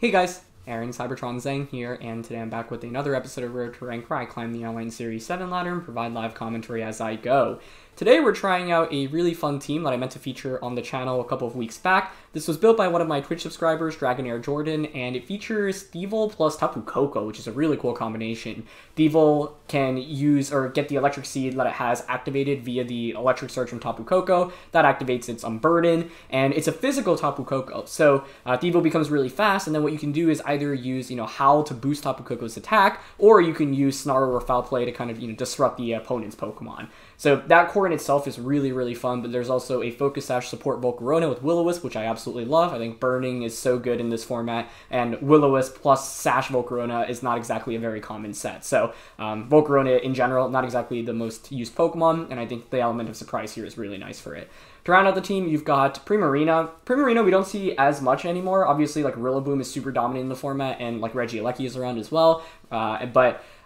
Hey guys, Aaron Cybertron Zhang here, and today I'm back with another episode of Road to Rank where I climb the online Series 7 ladder and provide live commentary as I go. Today we're trying out a really fun team that I meant to feature on the channel a couple of weeks back. This was built by one of my Twitch subscribers, DragonairJordan, and it features Thievul plus Tapu Koko, which is a really cool combination. Thievul can use or get the electric seed that it has activated via the electric surge from Tapu Koko. That activates its Unburden, and it's a physical Tapu Koko. So Thievul becomes really fast, and then what you can do is either use, Howl to boost Tapu Koko's attack, or you can use Snarl or Foul Play to kind of, disrupt the opponent's Pokemon. So that core in itself is really, really fun, but there's also a Focus Sash support Volcarona with Will-O-Wisp, which I absolutely love. I think Burning is so good in this format, and Will-O-Wisp plus Sash Volcarona is not exactly a very common set. So Volcarona in general, not exactly the most used Pokemon, and I think the element of surprise here is really nice for it. To round out the team, you've got Primarina. Primarina we don't see as much anymore. Obviously, like, Rillaboom is super dominant in the format, and, like, Regidrago is around as well.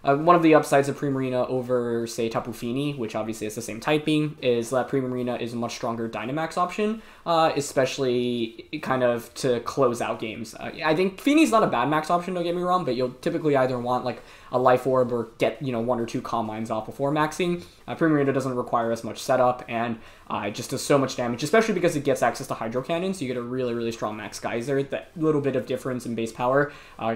One of the upsides of Primarina over, say, Tapu Fini, which obviously has the same typing, is that Primarina is a much stronger Dynamax option, especially kind of to close out games. I think Fini's not a bad max option, don't get me wrong, but you'll typically either want, like, a Life Orb or get, one or two Calm Minds off before maxing. Primarina doesn't require as much setup, and it just does so much damage, especially because it gets access to Hydro Cannon, so you get a really, really strong Max Geyser. That little bit of difference in base power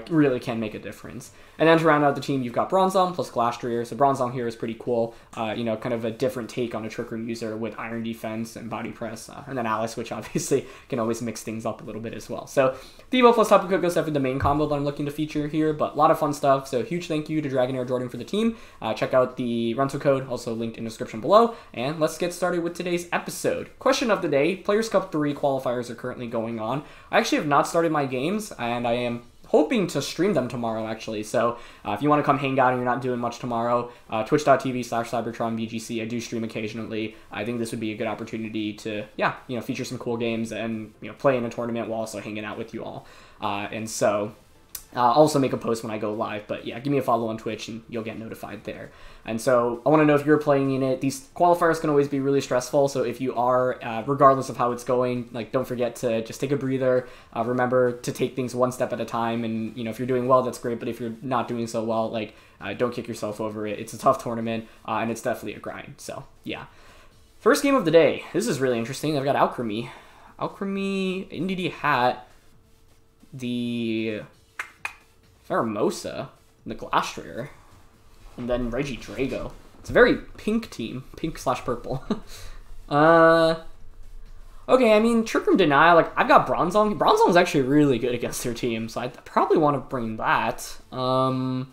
really can make a difference. And then to round out the team, you've got Bronzong plus Glastrier. So Bronzong here is pretty cool, kind of a different take on a Trick Room user with Iron Defense and Body Press, and then Alice, which obviously can always mix things up a little bit as well. So Thievul plus Tapu Koko is definitely the main combo that I'm looking to feature here, but a lot of fun stuff. So huge thank you to DragonairJordan for the team. Check out the rental code, also linked in the description below, and let's get started with today's episode. Question of the day: Players Cup 3 qualifiers are currently going on. I actually have not started my games, and I am hoping to stream them tomorrow, actually. So if you want to come hang out and you're not doing much tomorrow, twitch.tv/CybertronVGC. I do stream occasionally. I think this would be a good opportunity to, feature some cool games and, play in a tournament while also hanging out with you all. I'll also make a post when I go live, but yeah, give me a follow on Twitch and you'll get notified there. And so I want to know if you're playing in it. These qualifiers can always be really stressful, so if you are, regardless of how it's going, like, don't forget to just take a breather. Remember to take things one step at a time, and, if you're doing well, that's great, but if you're not doing so well, like, don't kick yourself over it. It's a tough tournament, and it's definitely a grind, so yeah. First game of the day. This is really interesting. I've got Alcremie. Alcremie, Indeedee Hat, the Pheromosa, the Glastrier, and then Regidrago. It's a very pink team. Pink/purple. Okay, I mean, Trick Room Denial, like, I've got Bronzong. Bronzong's actually really good against their team, so I probably want to bring that. Thievul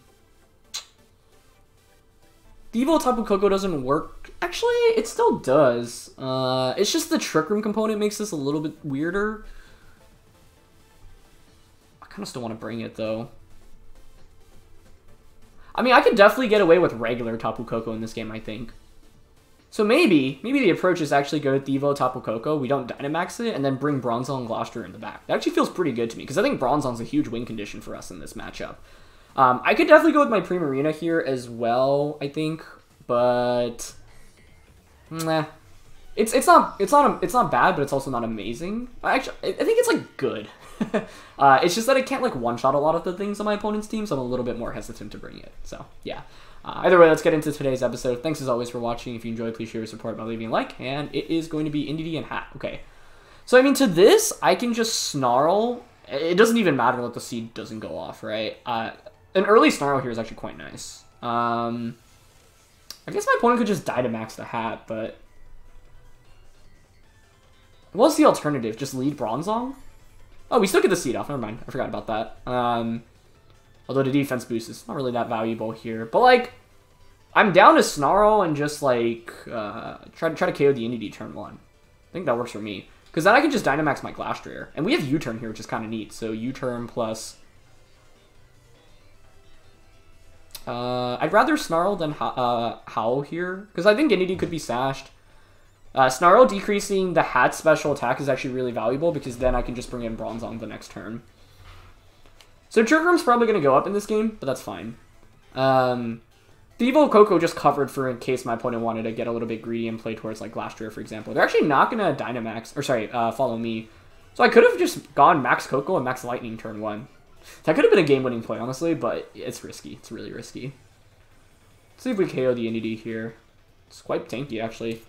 Tapu Koko doesn't work. Actually, it still does. It's just the Trick Room component makes this a little bit weirder. I kind of still want to bring it, though. I mean, I could definitely get away with regular Tapu Koko in this game, I think. So maybe the approach is actually go Thievul Tapu Koko, we don't Dynamax it, and then bring Bronzong and Glastrier in the back. That actually feels pretty good to me, because I think Bronzong's a huge win condition for us in this matchup. I could definitely go with my Primarina here as well, I think, but nah. It's not bad, but it's also not amazing. Actually, I think it's, like, good. It's just that it can't, like, one-shot a lot of the things on my opponent's team, so I'm a little bit more hesitant to bring it. So, yeah. Either way, let's get into today's episode. Thanks as always for watching. If you enjoyed, please share your support by leaving a like, and it is going to be Indeedee and Hat. Okay. So, I mean, to this, I can just Snarl. It doesn't even matter that the seed doesn't go off, right? An early Snarl here is actually quite nice. I guess my opponent could just Dynamax the Hat, but what's the alternative? Just lead Bronzong? Oh, we still get the seed off. Never mind. I forgot about that. Although the defense boost is not really that valuable here. But, like, I'm down to Snarl and just, like, try to KO the Indeedee turn 1. I think that works for me. Because then I can just Dynamax my Glastrier. And we have U-turn here, which is kind of neat. So U-turn plus I'd rather Snarl than Howl here. Because I think Indeedee could be sashed. Snarl decreasing the Hat special attack is actually really valuable because then I can just bring in Bronzong the next turn. So Trick Room's probably going to go up in this game, but that's fine. Thievul Koko just covered for in case my opponent wanted to get a little bit greedy and play towards, like, Glastrier, for example. They're actually not going to Dynamax, or sorry, follow me. So I could have just gone Max Koko and Max Lightning turn 1. That could have been a game-winning play, honestly, but it's risky. It's really risky. Let's see if we KO the Indeedee here. It's quite tanky, actually.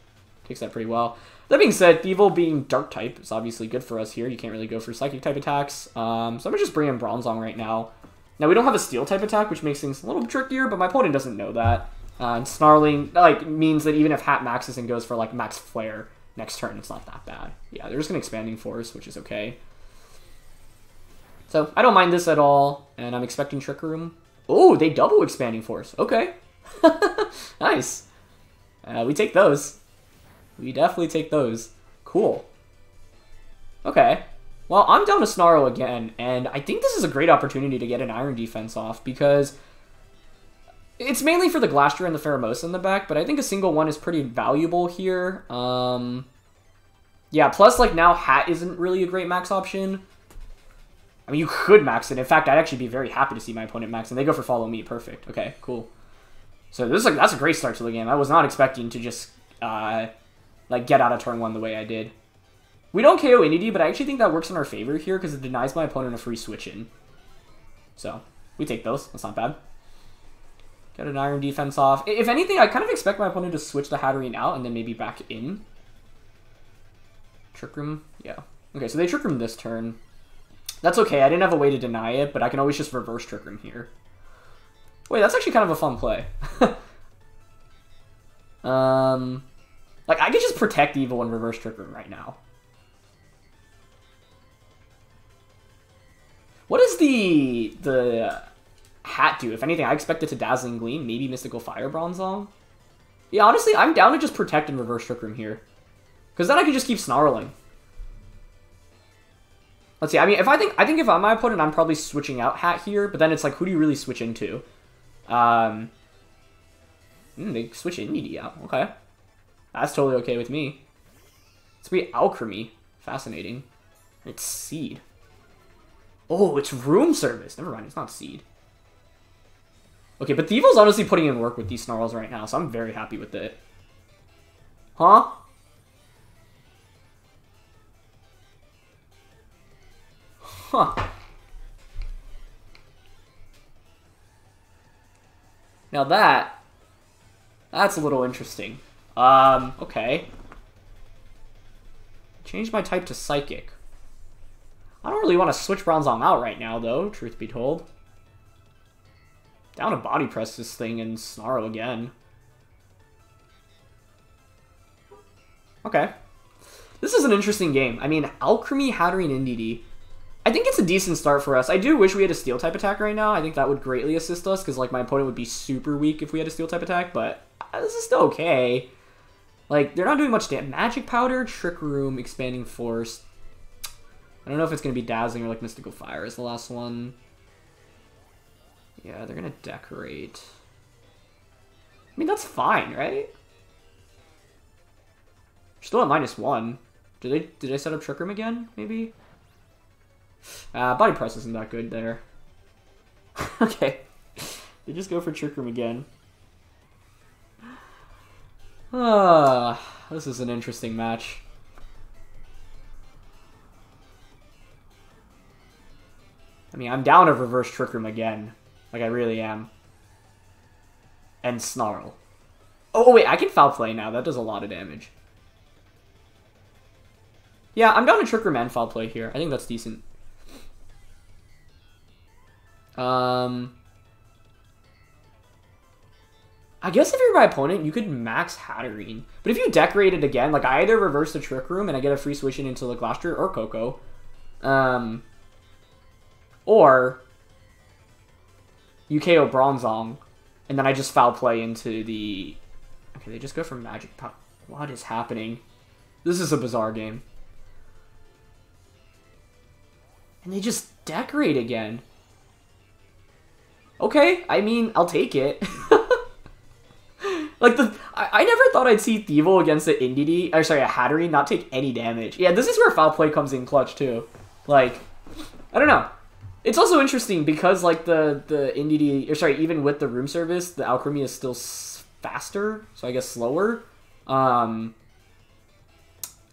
Takes that pretty well. That being said, Thievul being Dark-type is obviously good for us here. You can't really go for Psychic-type attacks. So I'm going to just bring in Bronzong right now. Now, we don't have a Steel-type attack, which makes things a little trickier, but my opponent doesn't know that. And Snarling, like, means that even if Hat maxes and goes for, like, Max Flare next turn, it's not that bad. Yeah, they're just going to Expanding Force, which is okay. So, I don't mind this at all, and I'm expecting Trick Room. Oh, they double Expanding Force. Okay. Nice. We take those. We definitely take those. Cool. Okay. Well, I'm down to Snarl again, and I think this is a great opportunity to get an Iron Defense off, because it's mainly for the Glastrier and the Pheromosa in the back, but I think a single one is pretty valuable here. Yeah, plus, like, now Hat isn't really a great max option. I mean, you could max it. In fact, I'd actually be very happy to see my opponent max, and they go for Follow Me. Perfect. Okay, cool. So this is like, that's a great start to the game. I was not expecting to just like get out of turn 1 the way I did. We don't KO Indeedee, but I actually think that works in our favor here because it denies my opponent a free switch in. So we take those. That's not bad. Get an Iron Defense off. If anything, I kind of expect my opponent to switch the Hatterene out and then maybe back in. Trick Room? Yeah. Okay, so they Trick Room this turn. That's okay. I didn't have a way to deny it, but I can always just reverse Trick Room here. Wait, that's actually kind of a fun play. Like, I could just Protect Evil and reverse Trick Room right now. What does the Hat do? If anything, I expect it to Dazzling Gleam, maybe Mystical Fire Bronzong. Yeah, honestly, I'm down to just Protect and reverse Trick Room here. Because then I can just keep Snarling. Let's see, I mean, I think if I'm my opponent, I'm probably switching out Hat here, but then it's like, who do you really switch into? They switch Indeedee out. Okay. That's totally okay with me. It's gonna be Alcremie. Fascinating. It's Seed. Oh, it's Room Service. Never mind, it's not Seed. Okay, but Thievul's honestly putting in work with these Snarls right now, so I'm very happy with it. Huh? Huh. Now that's a little interesting. Okay. Change my type to Psychic. I don't really want to switch Bronzong out right now, though, truth be told. Down to Body Press this thing and Snarl again. Okay. This is an interesting game. I mean, Alcremie, Hatterene, Indeedee. I think it's a decent start for us. I do wish we had a Steel-type attack right now. I think that would greatly assist us, because, like, my opponent would be super weak if we had a Steel-type attack, but this is still okay. Like, they're not doing much damage. Magic Powder, Trick Room, Expanding Force. I don't know if it's going to be Dazzling or, like, Mystical Fire is the last one. Yeah, they're going to Decorate. I mean, that's fine, right? Still at -1. Did I set up Trick Room again, maybe? Body Press isn't that good there. Okay. They just go for Trick Room again. This is an interesting match. I mean, I'm down to reverse Trick Room again. Like, I really am. And Snarl. Oh, wait, I can Foul Play now. That does a lot of damage. Yeah, I'm down to Trick Room and Foul Play here. I think that's decent. I guess if you're my opponent, you could max Hatterene. But if you Decorate it again, like, I either reverse the Trick Room and I get a free switch in into the Glastrier or Koko. Or you KO Bronzong, and then I just Foul Play into the... Okay, they just go for Magic Power. What is happening? This is a bizarre game. And they just Decorate again. Okay, I mean, I'll take it. Like, I never thought I'd see Thievul against the Indeedee, or sorry, a Hatterene not take any damage. Yeah, this is where Foul Play comes in clutch, too. Like, I don't know. It's also interesting because, like, the Indeedee, or sorry, even with the Room Service, the Alcremie is still faster, so I guess slower.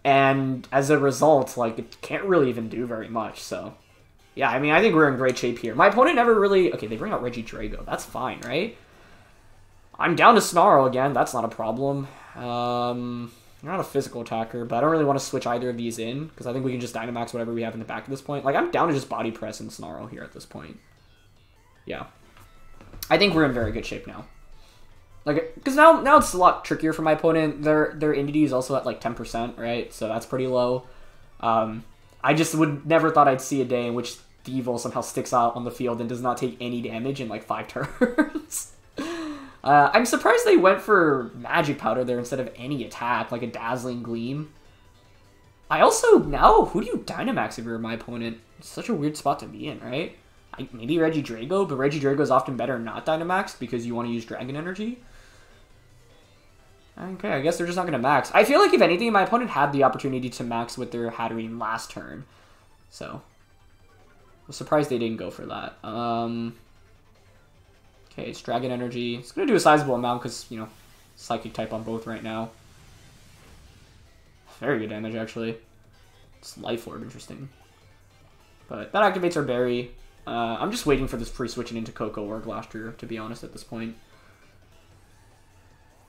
And as a result, like, it can't really even do very much, so... Yeah, I mean, I think we're in great shape here. My opponent never really... Okay, they bring out Regidrago. That's fine, right? I'm down to Snarl again. That's not a problem. You're not a physical attacker, but I don't really want to switch either of these in, because I think we can just Dynamax whatever we have in the back at this point. Like, I'm down to just Body Press and Snarl here at this point. Yeah. I think we're in very good shape now. Like, because now it's a lot trickier for my opponent. Their Indeedee is also at, like, 10%, right? So that's pretty low. I just would never thought I'd see a day in which Thievul somehow sticks out on the field and does not take any damage in, like, 5 turns. I'm surprised they went for Magic Powder there instead of any attack, like a Dazzling Gleam. I also, now, who do you Dynamax if you're my opponent? It's such a weird spot to be in, right? Maybe Regidrago, but Regidrago is often better not Dynamax because you want to use Dragon Energy. Okay, I guess they're just not going to max. I feel like, if anything, my opponent had the opportunity to max with their Hatterene last turn. So, I'm surprised they didn't go for that. Okay, it's Dragon Energy. It's going to do a sizable amount because, you know, Psychic type on both right now. Very good damage, actually. It's Life Orb, interesting. But that activates our Berry. I'm just waiting for this pre-switching into Koko or Glastrier, to be honest, at this point.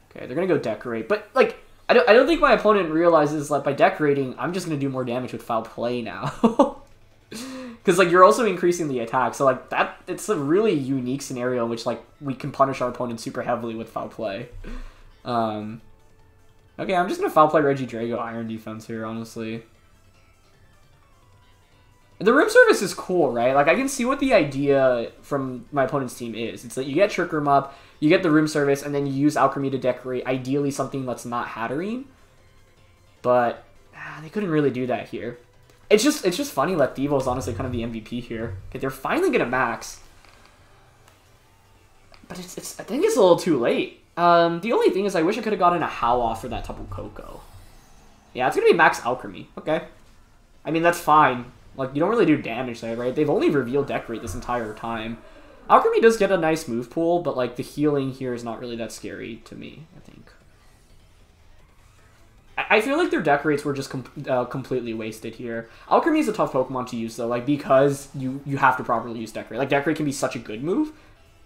Okay, they're going to go Decorate. But, like, I don't think my opponent realizes that by Decorating, I'm just going to do more damage with Foul Play now. Because, like, you're also increasing the attack. So, like, it's a really unique scenario in which, like, we can punish our opponent super heavily with Foul Play. Okay, I'm just going to Foul Play Regidrago Iron Defense here, honestly. The Room Service is cool, right? Like, I can see what the idea from my opponent's team is. It's that you get Trick Room up, you get the Room Service, and then you use Alcremie to decorate, ideally something that's not Hatterene. But they couldn't really do that here. It's just funny that Thievul is honestly kind of the MVP here. Okay, they're finally gonna max. But I think it's a little too late. The only thing is I wish I could have gotten a Howl off for that Tapu Koko. Yeah, it's gonna be max Alcremie. Okay. I mean, that's fine. Like, you don't really do damage there, right? They've only revealed Decorate this entire time. Alcremie does get a nice move pool, but, like, the healing here is not really that scary to me, I think. I feel like their Decorates were just completely wasted here. Alcremie is a tough Pokemon to use, though, like, because you have to properly use Decorate. Like, Decorate can be such a good move,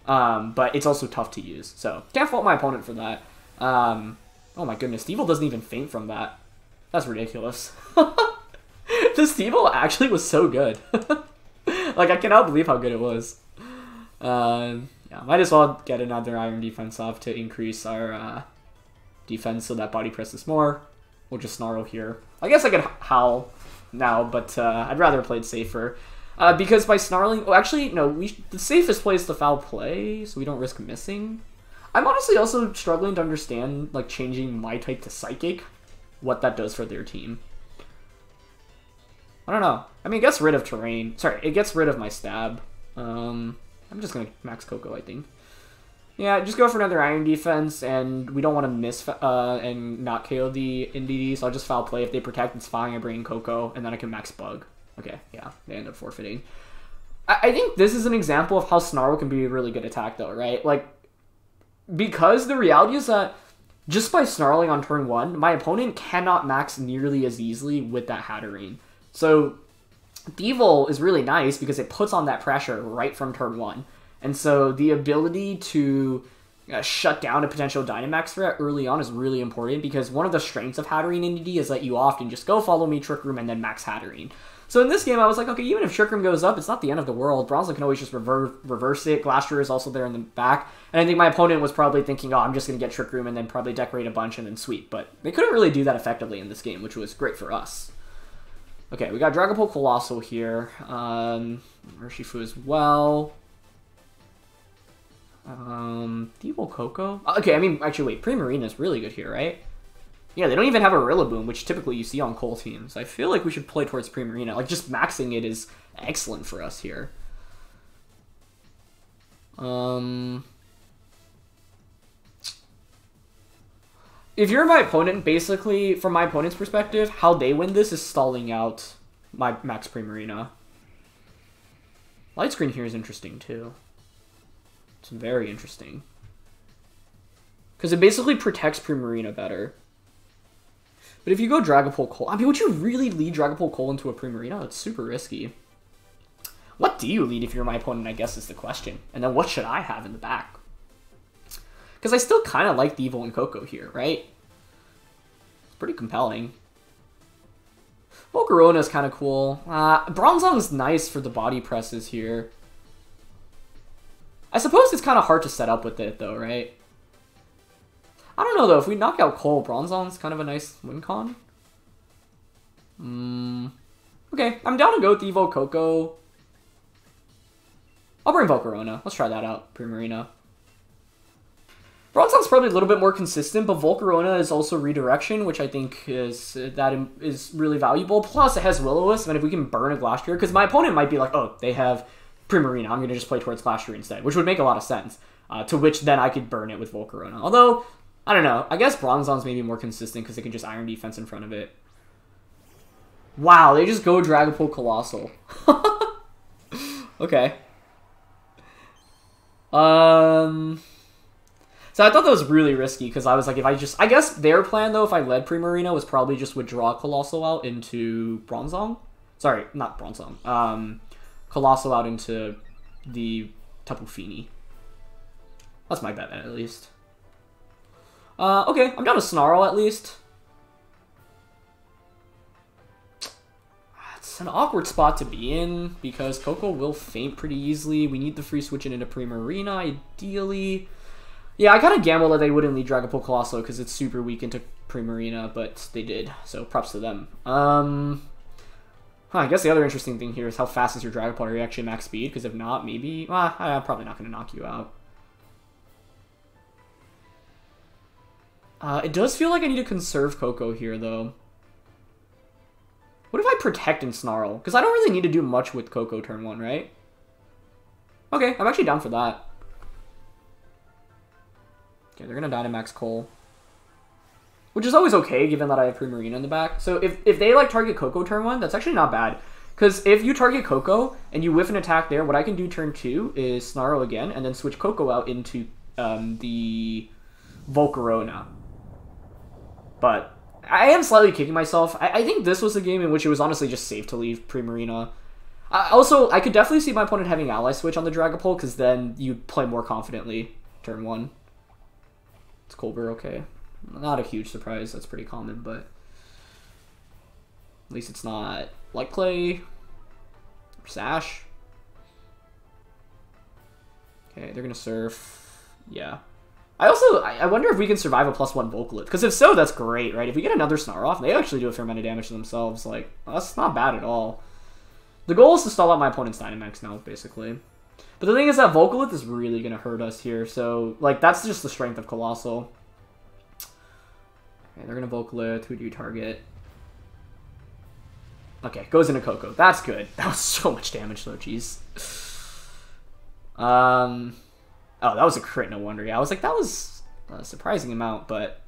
but it's also tough to use. So, can't fault my opponent for that. Oh my goodness, Thievul doesn't even faint from that. That's ridiculous. This Thievul actually was so good. Like, I cannot believe how good it was. Yeah, might as well get another Iron Defense off to increase our defense so that Body Presses more. We'll just Snarl here. I guess I could Howl now, but I'd rather play it safer. Because by Snarling... Oh, actually, no. The safest play is the Foul Play, so we don't risk missing. I'm honestly also struggling to understand, like, changing my type to Psychic. What that does for their team. I don't know. I mean, it gets rid of Terrain. Sorry, it gets rid of my Stab. I'm just going to max Koko, I think. Yeah, just go for another Iron Defense, and we don't want to miss and not KO the Indeedee, so I'll just Foul Play. If they protect, it's fine. I bring in Koko, and then I can max Bug. Okay, yeah, they end up forfeiting. I think this is an example of how Snarl can be a really good attack, though, right? Like, because the reality is that just by Snarling on turn 1, my opponent cannot max nearly as easily with that Hatterene. So, Thievul is really nice because it puts on that pressure right from turn 1. And so, the ability to shut down a potential Dynamax threat early on is really important because one of the strengths of Hatterene Indeedee is that you often just go follow me, Trick Room, and then max Hatterene. So in this game, I was like, okay, even if Trick Room goes up, it's not the end of the world. Bronzong can always just reverse it. Glastrier is also there in the back. And I think my opponent was probably thinking, oh, I'm just going to get Trick Room and then probably decorate a bunch and then sweep. But they couldn't really do that effectively in this game, which was great for us. Okay, we got Dragapult Coalossal here. Urshifu as well. Thievul Koko. Okay, I mean, actually, wait, Primarina is really good here, right? Yeah, they don't even have a Rillaboom, which typically you see on Coal teams. I feel like we should play towards Primarina. Like, just maxing it is excellent for us here. If you're my opponent, basically, from my opponent's perspective, how they win this is stalling out my max Primarina. Light Screen here is interesting, too. It's very interesting. Because it basically protects Primarina better. But if you go Dragapult Coal... I mean, would you really lead Dragapult Coal into a Primarina? It's super risky. What do you lead if you're my opponent, I guess, is the question. And then what should I have in the back? Because I still kind of like Thievul and Koko here, right? It's pretty compelling. Volcarona is kind of cool. Bronzong's nice for the body presses here. I suppose it's kind of hard to set up with it, though, right? I don't know, though. If we knock out Cole, Bronzong's kind of a nice win con. Okay, I'm down to go Thievul, Koko. I'll bring Volcarona. Let's try that out, Primarina. Bronzong's probably a little bit more consistent, but Volcarona is also redirection, which I think is really valuable. Plus, it has Will-O-Wisp, and if we can burn a Glastrier, because my opponent might be like, oh, they have Primarina, I'm going to just play towards Glastrier instead, which would make a lot of sense. To which then I could burn it with Volcarona. Although, I don't know. I guess Bronzong's maybe more consistent because it can just Iron Defense in front of it. Wow, they just go Dragapult Coalossal. Okay. So I thought that was really risky because I was like, I guess their plan though, if I led Primarina, was probably just withdraw Coalossal out into Bronzong. Sorry, not Bronzong. Coalossal out into the Tapu Fini. That's my bet at least. Okay, I'm down to Snarl at least. It's an awkward spot to be in because Koko will faint pretty easily. We need the free switch into Primarina, ideally. Yeah, I kind of gambled that they wouldn't lead Dragapult Coalossal because it's super weak into Primarina, but they did, so props to them. I guess the other interesting thing here is how fast is your Dragapult? Are you actually max speed? Because if not, maybe... I'm probably not going to knock you out. It does feel like I need to conserve Koko here, though. What if I protect and Snarl? Because I don't really need to do much with Koko turn 1, right? Okay, I'm actually down for that. Okay, they're going to Dynamax Cole. Which is always okay, given that I have Primarina in the back. So if they, like, target Koko turn 1, that's actually not bad. Because if you target Koko and you whiff an attack there, what I can do turn 2 is Snarl again, and then switch Koko out into the Volcarona. But I am slightly kicking myself. I think this was a game in which it was honestly just safe to leave Primarina. Also, I could definitely see my opponent having Ally Switch on the Dragapult, because then you'd play more confidently turn 1. It's Colbur, okay. Not a huge surprise, that's pretty common, but at least it's not Light Clay or Sash. Okay, they're gonna surf. Yeah. I wonder if we can survive a +1 Vocalith, because if so, that's great, right? If we get another Snarl off, they actually do a fair amount of damage to themselves. Like, that's not bad at all. The goal is to stall out my opponent's Dynamax now, basically. But the thing is that Vocalith is really going to hurt us here, so, like, that's just the strength of Coalossal. Okay, they're going to Vocalith. Who do you target? Okay, goes into Koko. That's good. That was so much damage, though, jeez. Oh, that was a crit, no wonder. Yeah, I was like, that was a surprising amount, but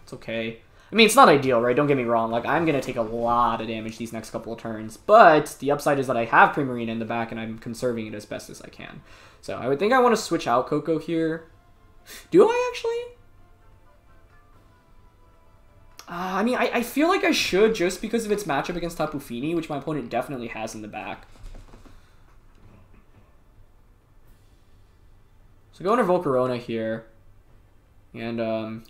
it's okay. I mean, it's not ideal, right? Don't get me wrong. Like, I'm going to take a lot of damage these next couple of turns, but the upside is that I have Primarina in the back, and I'm conserving it as best as I can. So I would think I want to switch out Koko here. Do I actually? I mean, I feel like I should just because of its matchup against Tapu Fini, which my opponent definitely has in the back. So go under Volcarona here, and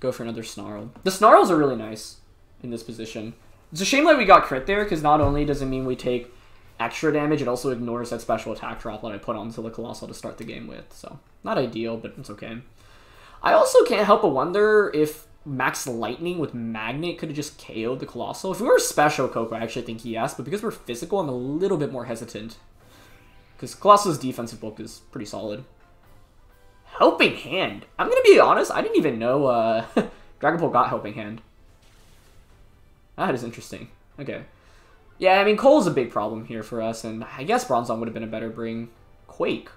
go for another Snarl. The Snarls are really nice in this position. It's a shame that we got crit there, because not only does it mean we take extra damage, it also ignores that special attack drop that I put onto the Coalossal to start the game with. So, not ideal, but it's okay. I also can't help but wonder if Max Lightning with Magnet could have just KO'd the Coalossal. If we were Special Koko, I actually think yes, but because we're Physical, I'm a little bit more hesitant. Because Colossal's defensive bulk is pretty solid. Helping Hand. I'm going to be honest, I didn't even know Dragapult got Helping Hand. That is interesting. Okay. Yeah, I mean, Cole's a big problem here for us, and I guess Bronzong would have been a better bring. Quake.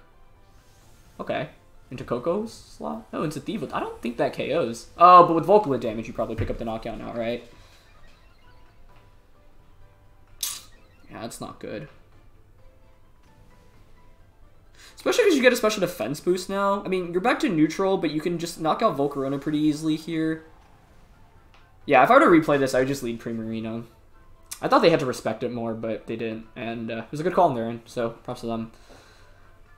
Okay. Into Koko's slot? No, into Thievul. I don't think that KOs. Oh, but with Vocalith damage, you probably pick up the knockout now, right? Yeah, that's not good. Especially because you get a special defense boost now. I mean, you're back to neutral, but you can just knock out Volcarona pretty easily here. Yeah, if I were to replay this, I would just lead Primarina. I thought they had to respect it more, but they didn't. And it was a good call on their end, so props to them.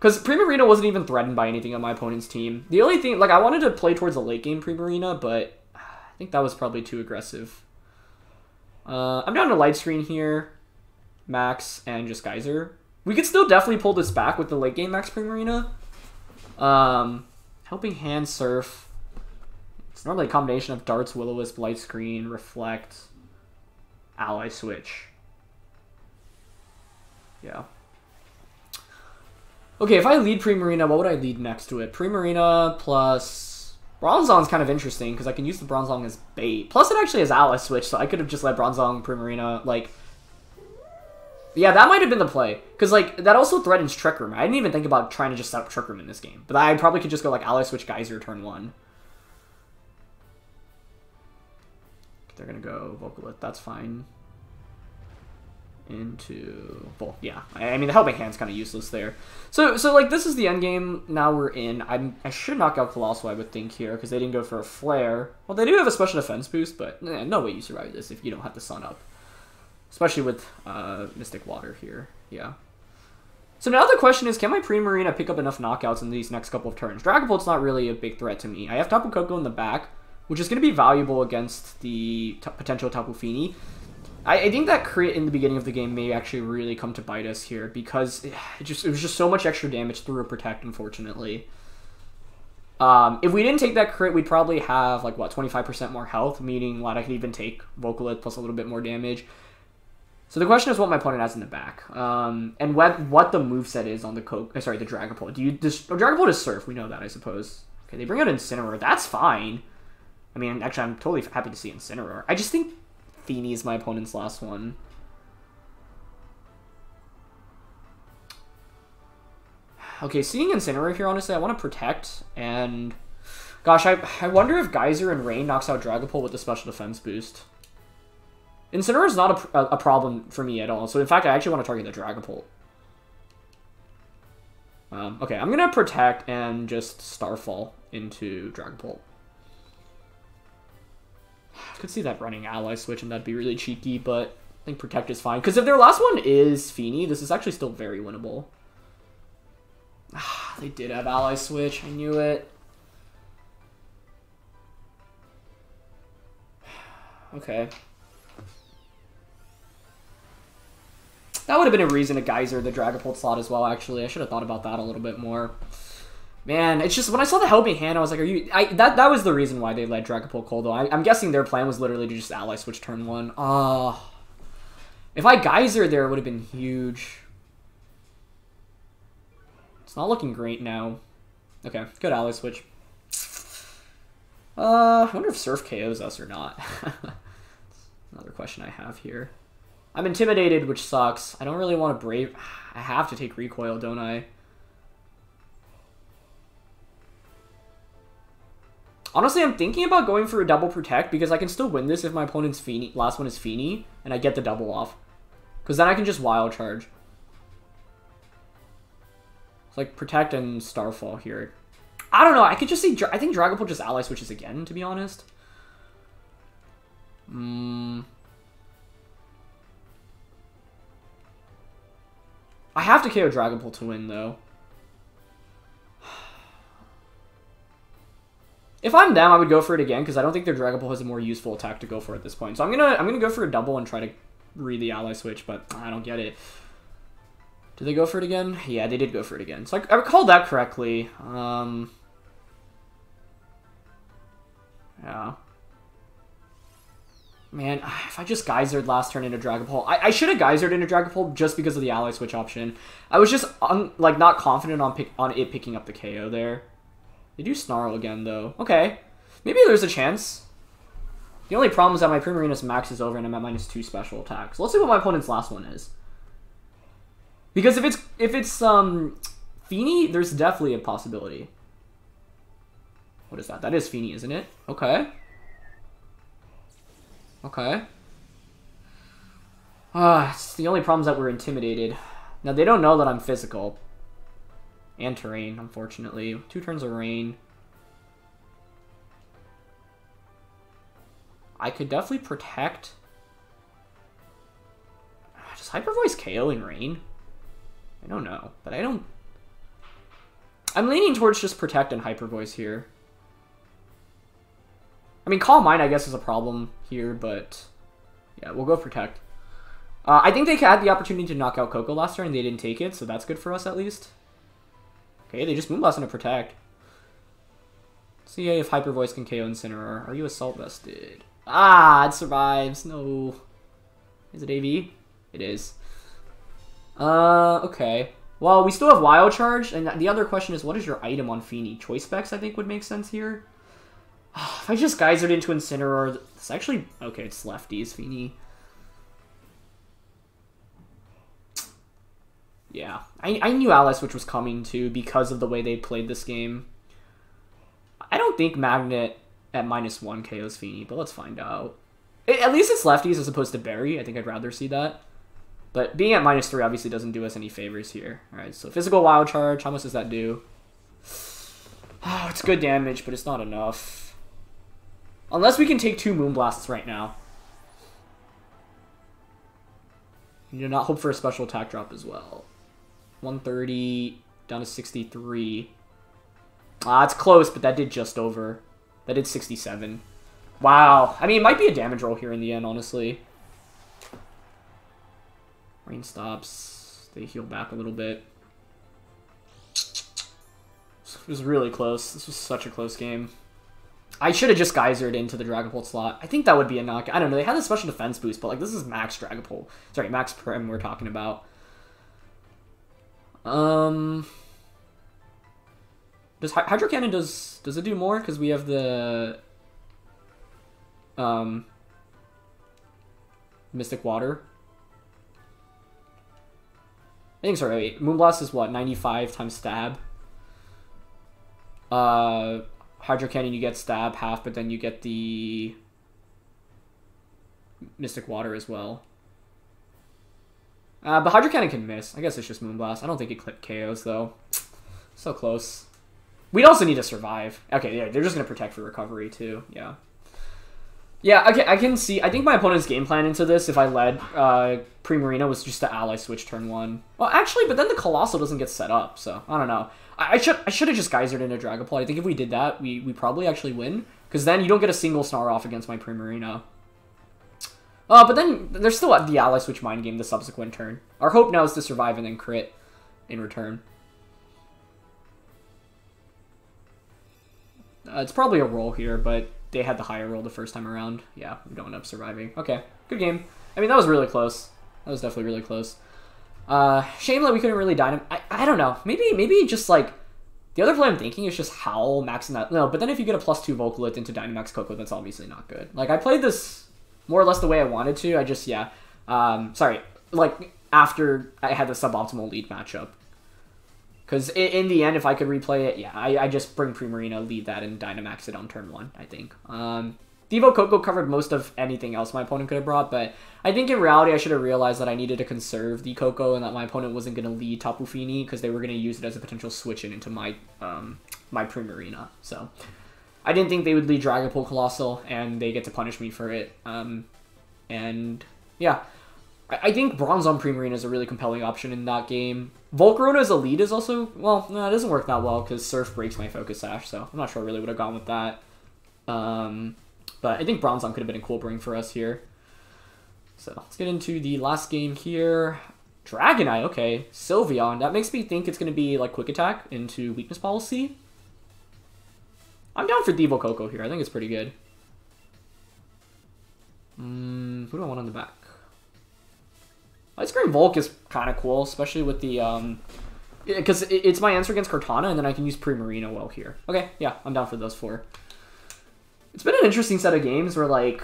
Because Primarina wasn't even threatened by anything on my opponent's team. The only thing, like, I wanted to play towards a late game Primarina, but I think that was probably too aggressive. I'm down to Light Screen here, Max, and just Geyser. We could still definitely pull this back with the late game Max Primarina. Helping Hand, Surf. It's normally a combination of Darts, Will-O-Wisp, Light Screen, Reflect, Ally Switch. Yeah. Okay, if I lead Primarina, what would I lead next to it? Primarina plus... Bronzong's kind of interesting, because I can use the Bronzong as bait. Plus, it actually has Ally Switch, so I could have just let Bronzong Primarina, like... Yeah, that might have been the play. Because, like, that also threatens Trick Room. I didn't even think about trying to just set up Trick Room in this game. But I probably could just go, like, Ally Switch Geyser turn 1. They're going to go Vocalith. That's fine. Into... Well, yeah. I mean, the Helping Hand's kind of useless there. So, like, this is the end game. Now we're in. I should knock out Coalossal, I would think, here. Because they didn't go for a Flare. Well, they do have a special defense boost, but no way you survive this if you don't have the Sun up. Especially with Mystic Water here. Yeah. So now the question is, can my Primarina pick up enough knockouts in these next couple of turns? Dragapult's not really a big threat to me. I have Tapu Koko in the back, which is going to be valuable against the potential Tapu Fini. I think that crit in the beginning of the game may actually really come to bite us here, because it was just so much extra damage through a Protect, unfortunately. If we didn't take that crit, we'd probably have, like, what, 25% more health, meaning that I could even take Vocalith plus a little bit more damage. So the question is what my opponent has in the back, and what the moveset is on the the Dragapult. Dragapult is Surf, we know that, I suppose. Okay, they bring out Incineroar, that's fine. I mean, actually, I'm totally happy to see Incineroar. I just think Fini is my opponent's last one. Okay, seeing Incineroar here, honestly, I want to Protect, and... Gosh, I wonder if Geyser and Rain knocks out Dragapult with the special defense boost. Incineroar is not a problem for me at all, so in fact, I actually want to target the Dragapult. Okay, I'm going to Protect and just Starfall into Dragapult. I could see that running Ally Switch, and that'd be really cheeky, but I think Protect is fine. Because if their last one is Fini, this is actually still very winnable. They did have Ally Switch, I knew it. Okay. That would have been a reason to Geyser the Dragapult slot as well, actually. I should have thought about that a little bit more. Man, it's just, when I saw the Helping Hand, I was like, that was the reason why they let Dragapult cold, though. I'm guessing their plan was literally to just Ally Switch turn 1. If I Geyser there, it would have been huge. It's not looking great now. Okay, good Ally Switch. I wonder if Surf KOs us or not. Another question I have here. I'm intimidated, which sucks. I don't really want to brave... I have to take Recoil, don't I? Honestly, I'm thinking about going for a double Protect, because I can still win this if my opponent's Fini, last one is Fini, and I get the double off. Because then I can just Wild Charge. It's like Protect and Starfall here. I don't know, I could just see... I think Dragapult just Ally Switches again, to be honest. I have to KO Dragapult to win, though. If I'm them, I would go for it again, because I don't think their Dragapult has a more useful attack to go for at this point. So I'm gonna go for a double and try to read the Ally Switch, but I don't get it. Did they go for it again? Yeah, they did go for it again. So I recalled that correctly. Yeah. Man, if I just Geysered last turn into Dragapult... I should have Geysered into Dragapult just because of the Ally Switch option. I was just, like, not confident on it picking up the KO there. They do Snarl again, though. Okay. Maybe there's a chance. The only problem is that my Primarina's max is over and I'm at -2 special attacks. Let's see what my opponent's last one is. Because if it's Fini, there's definitely a possibility. What is that? That is Fini, isn't it? Okay. Okay. It's the only problem is that we're intimidated. Now, they don't know that I'm physical. And terrain, unfortunately. 2 turns of rain. I could definitely Protect. Does Hyper Voice KO in rain? I don't know, but I don't... I'm leaning towards just Protect and Hyper Voice here. I mean, Calm Mind, I guess, is a problem here, but yeah, we'll go Protect. I think they had the opportunity to knock out Koko last turn, and they didn't take it, so that's good for us at least. Okay, they just Moonblast into Protect. See if Hyper Voice can KO Incineroar. Are you Assault Vested? Ah, it survives. No. Is it AV? It is. Okay. Well, we still have Wild Charge, and the other question is, what is your item on Fini? Choice Specs, I think, would make sense here. If I just Geysered into Incineroar, it's actually... Okay, it's lefties, Fini. Yeah. I knew Ally Switch was coming, too, because of the way they played this game. I don't think Magnet at -1 KOs Fini, but let's find out. At least it's lefties as opposed to Berry. I think I'd rather see that. But being at -3 obviously doesn't do us any favors here. Alright, so Physical Wild Charge. How much does that do? Oh, it's good damage, but it's not enough. Unless we can take 2 Moonblasts right now. You do not hope for a special attack drop as well. 130 down to 63. Ah, it's close, but that did just over. That did 67. Wow. I mean, it might be a damage roll here in the end, honestly. Rain stops. They heal back a little bit. It was really close. This was such a close game. I should have just Geysered into the Dragapult slot. I think that would be a knock. I don't know. They had a special defense boost, but like this is max Dragapult. Sorry, max Prim we're talking about. Does Hydro Cannon does it do more? Because we have the Mystic Water. I think sorry, wait. Moonblast is what, 95 times stab? Hydro Cannon you get stab half, but then you get the Mystic Water as well. But Hydro Cannon can miss. I guess it's just Moonblast. I don't think it clip KOs though. So close. We'd also need to survive. Okay, yeah, they're just gonna protect for recovery too. Yeah. Yeah, okay, I can see. I think my opponent's game plan into this, if I led Primarina, was just to ally switch turn 1. Well, actually, but then the Coalossal doesn't get set up, so I don't know. I should have just Geysered into Dragapult. I think if we did that, we probably actually win, because then you don't get a single Snar off against my Primarina. But then there's still the ally switch mind game the subsequent turn. Our hope now is to survive and then crit in return. It's probably a roll here, but they had the higher roll the first time around. Yeah, we don't end up surviving. Okay, good game. I mean, that was really close. That was definitely really close. Shame that we couldn't really Dynam... I don't know. Maybe just, like... The other play I'm thinking is just Howl maxing that... No, but then if you get a +2 Volcalypt into Dynamax Koko, that's obviously not good. Like, I played this more or less the way I wanted to. I just, yeah. Sorry. Like, after I had the suboptimal lead matchup. Because in the end, if I could replay it, yeah, I just bring Primarina, lead that, and Dynamax it on turn 1, I think. Thievul Koko covered most of anything else my opponent could have brought, but I think in reality I should have realized that I needed to conserve the Koko and that my opponent wasn't going to lead Tapu Fini because they were going to use it as a potential switch in into my my Primarina. So I didn't think they would lead Dragapult Coalossal, and they get to punish me for it. And yeah, I think Bronze on Primarina is a really compelling option in that game. Volcarona as a lead is also, well, no, it doesn't work that well because Surf breaks my Focus Sash, so I'm not sure I really would have gone with that. But I think Bronzong could have been a cool bring for us here. So let's get into the last game here. Dragonite, okay. Sylveon. That makes me think it's going to be like Quick Attack into Weakness Policy. I'm down for Thievul Koko here. I think it's pretty good. Who do I want on the back? Ice Cream Volk is kind of cool, especially with the... Because it's my answer against Kartana, and then I can use Primarina well here. Okay, yeah, I'm down for those 4. It's been an interesting set of games where, like,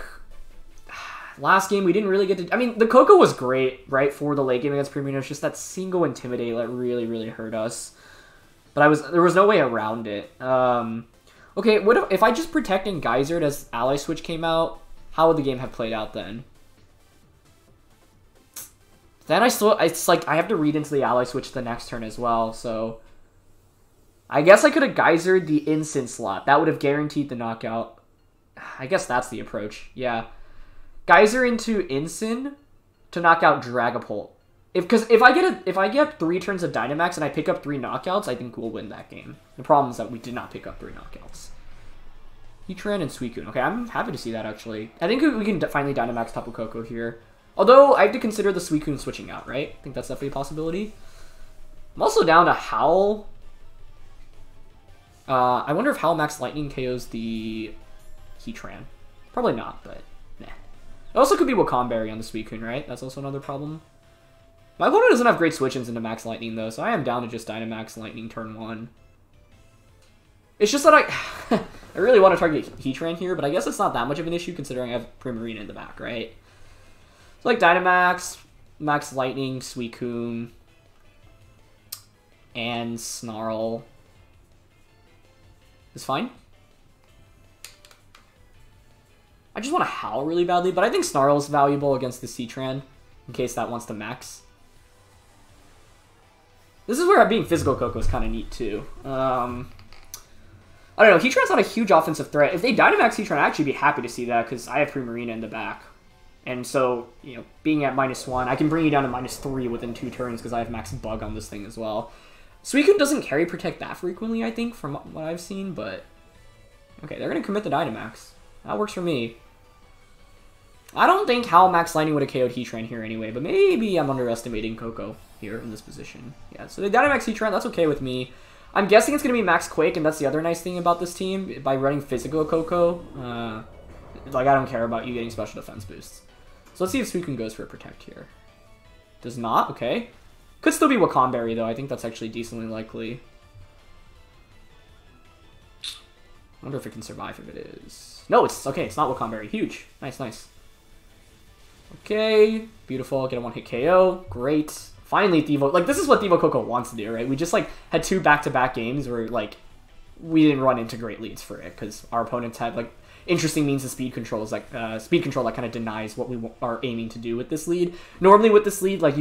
last game we didn't really get to... I mean, the Koko was great, right, for the late game against Primarina. It's just that single Intimidate that really, really hurt us. But there was no way around it. Okay, what if I just Protect and Geysered as Ally Switch came out? How would the game have played out then? Then it's like, I have to read into the Ally Switch the next turn as well, so... I guess I could have Geysered the Instant slot. That would have guaranteed the knockout. I guess that's the approach, yeah. Geyser into Incin to knock out Dragapult. Because if I get 3 turns of Dynamax and I pick up 3 knockouts, I think we'll win that game. The problem is that we did not pick up 3 knockouts. Heatran and Suicune. Okay, I'm happy to see that, actually. I think we can finally Dynamax Tapu Koko here. Although, I have to consider the Suicune switching out, right? I think that's definitely a possibility. I'm also down to Howl. I wonder if Howl Max Lightning KOs the Heatran. Probably not, but nah. It also could be Wakandberry on the Suicune, right? That's also another problem. My opponent doesn't have great switch-ins into Max Lightning, though, so I am down to just Dynamax Lightning turn 1. It's just that I really want to target Heatran here, but I guess it's not that much of an issue considering I have Primarina in the back, right? So like Dynamax, Max Lightning, Suicune, and Snarl is fine. I just want to Howl really badly, but I think Snarl is valuable against the Heatran in case that wants to max. This is where being physical Koko is kind of neat too. I don't know, Heatran's not a huge offensive threat. If they Dynamax Heatran, I'd actually be happy to see that because I have Primarina in the back. And so, you know, being at -1, I can bring you down to -3 within 2 turns because I have Max Bug on this thing as well. Suicune doesn't carry Protect that frequently, I think, from what I've seen, but... Okay, they're going to commit the Dynamax. That works for me. I don't think Howl Max Lightning would have KO'd Heatran here anyway, but maybe I'm underestimating Koko here in this position. Yeah, so the Dynamax Heatran, that's okay with me. I'm guessing it's going to be Max Quake, and that's the other nice thing about this team. By running Physical Koko, like, I don't care about you getting special defense boosts. So let's see if Suicune goes for a Protect here. Does not, okay. Could still be Wakandberry, though. I think that's actually decently likely. I wonder if it can survive if it is. No, it's okay. It's not Wakandberry. Huge. Nice, nice. Okay, beautiful. Get a 1-hit KO. Great. Finally, Thievul. Like, this is what Thievul Koko wants to do, right? We just, like, had 2 back-to-back games where, like, we didn't run into great leads for it because our opponents had, like, interesting means of speed control. Is like speed control that kind of denies what we are aiming to do with this lead. Normally with this lead, like,